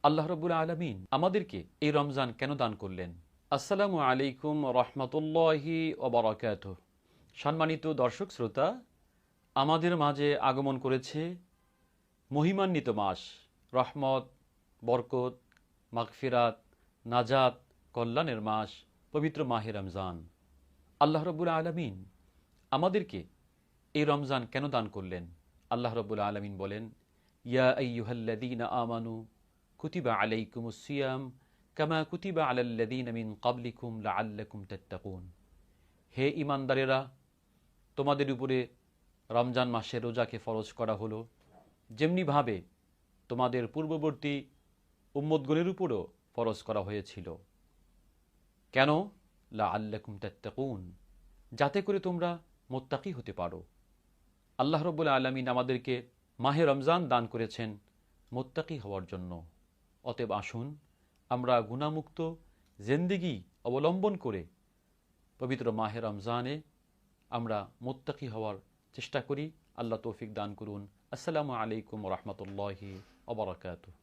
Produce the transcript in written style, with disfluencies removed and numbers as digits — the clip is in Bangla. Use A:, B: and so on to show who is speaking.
A: আল্লাহ রাব্বুল আলামিন আমাদেরকে এই রমজান কেন দান করলেন? আসসালামু আলাইকুম রহমতুল্লাহি ওয়া বারাকাতুহু। সম্মানিত দর্শক শ্রোতা, আমাদের মাঝে আগমন করেছে মহিমান্বিত মাস, রহমত, বরকত, মাগফিরাত, নাজাত, কল্যাণের মাস, পবিত্র মাহে রমজান। আল্লাহ রাব্বুল আলামিন আমাদেরকে এই রমজান কেন দান করলেন? আল্লাহ রাব্বুল আলামিন বলেন, ইয়া আইয়ুহাল্লাযীনা আমানু কুতিবা আলাইকুমুস সিয়াম কামা কুতিবা আলাল্লাযীনা মিন ক্বাবলিকুম লাআল্লাকুম তাত্তাকুন। হে ঈমানদারেরা, তোমাদের উপরে রমজান মাসে রোজাকে ফরজ করা হলো, যেমনিভাবে তোমাদের পূর্ববর্তী উম্মতগণের উপরও ফরজ করা হয়েছিল। কেন? লাআল্লাকুম তাত্তাকুন, যাতে করে তোমরা মুত্তাকি হতে পারো। আল্লাহ রাব্বুল আলামিন আমাদেরকে মাহে রমজান দান করেছেন মুত্তাকি হওয়ার জন্য। অতএব আসুন আমরা গুনাহমুক্ত জিন্দেগি অবলম্বন করে পবিত্র মাহে রমজানে আমরা মুত্তাকি হওয়ার চেষ্টা করি। আল্লাহ তৌফিক দান করুন। আসসালামু আলাইকুম ওয়া রাহমাতুল্লাহি ওয়া বারাকাতুহু।